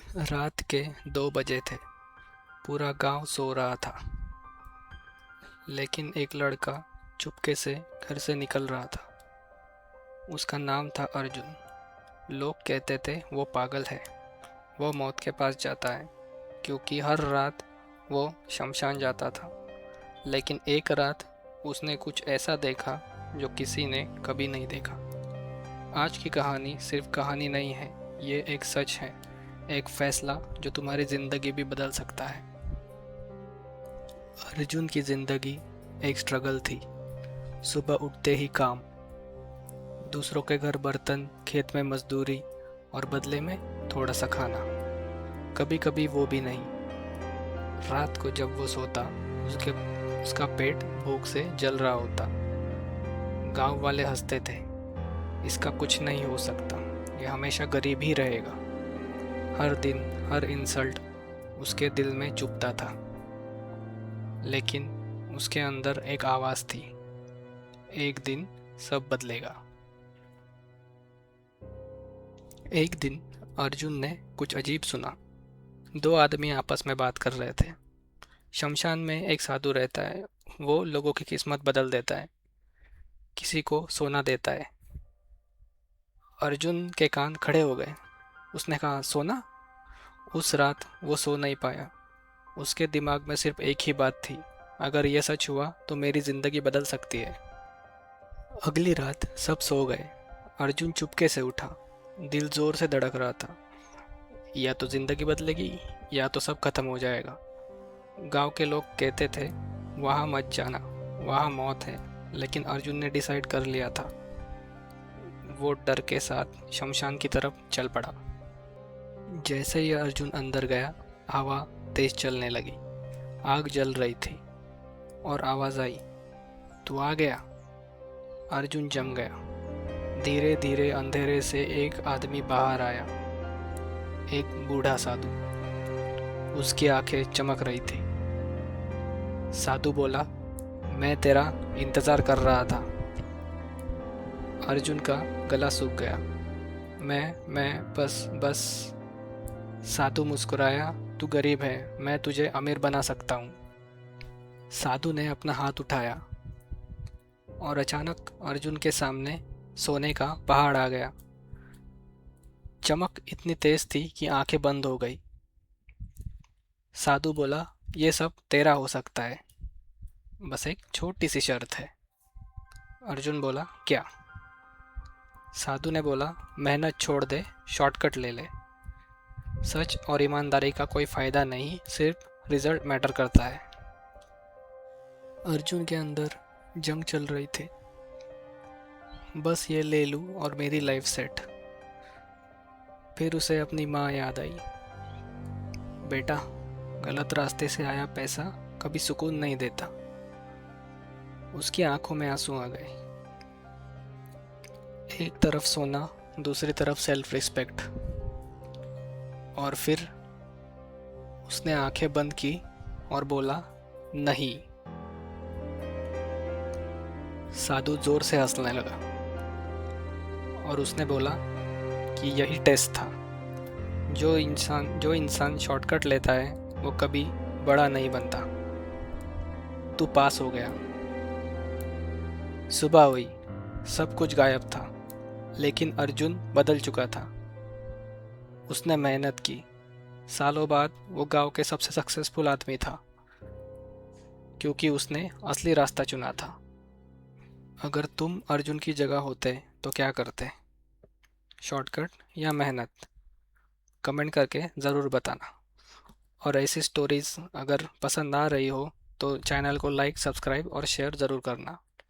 रात के 2 बजे थे। पूरा गांव सो रहा था, लेकिन एक लड़का चुपके से घर से निकल रहा था। उसका नाम था अर्जुन। लोग कहते थे वो पागल है, वो मौत के पास जाता है, क्योंकि हर रात वो शमशान जाता था। लेकिन एक रात उसने कुछ ऐसा देखा जो किसी ने कभी नहीं देखा। आज की कहानी सिर्फ कहानी नहीं है, ये एक सच है, एक फैसला जो तुम्हारी ज़िंदगी भी बदल सकता है। अर्जुन की ज़िंदगी एक स्ट्रगल थी। सुबह उठते ही काम, दूसरों के घर बर्तन, खेत में मजदूरी और बदले में थोड़ा सा खाना। कभी कभी वो भी नहीं। रात को जब वो सोता, उसके उसका पेट भूख से जल रहा होता। गांव वाले हंसते थे, इसका कुछ नहीं हो सकता, ये हमेशा गरीब ही रहेगा। हर दिन हर इंसल्ट उसके दिल में चुभता था, लेकिन उसके अंदर एक आवाज़ थी, एक दिन सब बदलेगा। एक दिन अर्जुन ने कुछ अजीब सुना। दो आदमी आपस में बात कर रहे थे। शमशान में एक साधु रहता है, वो लोगों की किस्मत बदल देता है, किसी को सोना देता है। अर्जुन के कान खड़े हो गए। उसने कहा, सोना? उस रात वो सो नहीं पाया। उसके दिमाग में सिर्फ एक ही बात थी, अगर ये सच हुआ तो मेरी जिंदगी बदल सकती है। अगली रात सब सो गए। अर्जुन चुपके से उठा। दिल जोर से धड़क रहा था, या तो जिंदगी बदलेगी या तो सब खत्म हो जाएगा। गांव के लोग कहते थे, वहां मत जाना, वहां मौत है। लेकिन अर्जुन ने डिसाइड कर लिया था। वो डर के साथ शमशान की तरफ चल पड़ा। जैसे ही अर्जुन अंदर गया, हवा तेज चलने लगी। आग जल रही थी और आवाज आई, तू आ गया। अर्जुन जम गया। धीरे धीरे अंधेरे से एक आदमी बाहर आया, एक बूढ़ा साधु। उसकी आंखें चमक रही थी। साधु बोला, मैं तेरा इंतजार कर रहा था। अर्जुन का गला सूख गया। मैं बस। साधु मुस्कुराया, तू गरीब है, मैं तुझे अमीर बना सकता हूँ। साधु ने अपना हाथ उठाया और अचानक अर्जुन के सामने सोने का पहाड़ आ गया। चमक इतनी तेज थी कि आंखें बंद हो गई। साधु बोला, ये सब तेरा हो सकता है, बस एक छोटी सी शर्त है। अर्जुन बोला, क्या? साधु ने बोला, मेहनत छोड़ दे, शॉर्टकट ले ले। सच और ईमानदारी का कोई फायदा नहीं, सिर्फ रिजल्ट मैटर करता है। अर्जुन के अंदर जंग चल रही थी, बस ये ले लूं और मेरी लाइफ सेट। फिर उसे अपनी माँ याद आई। बेटा, गलत रास्ते से आया पैसा कभी सुकून नहीं देता। उसकी आंखों में आंसू आ गए। एक तरफ सोना, दूसरी तरफ सेल्फ रिस्पेक्ट। और फिर उसने आंखें बंद की और बोला, नहीं। साधु जोर से हंसने लगा और उसने बोला कि यही टेस्ट था। जो इंसान शॉर्टकट लेता है वो कभी बड़ा नहीं बनता। तू पास हो गया। सुबह हुई, सब कुछ गायब था, लेकिन अर्जुन बदल चुका था। उसने मेहनत की। सालों बाद वो गांव के सबसे सक्सेसफुल आदमी था, क्योंकि उसने असली रास्ता चुना था। अगर तुम अर्जुन की जगह होते तो क्या करते? शॉर्टकट या मेहनत? कमेंट करके ज़रूर बताना। और ऐसी स्टोरीज़ अगर पसंद आ रही हो तो चैनल को लाइक, सब्सक्राइब और शेयर ज़रूर करना।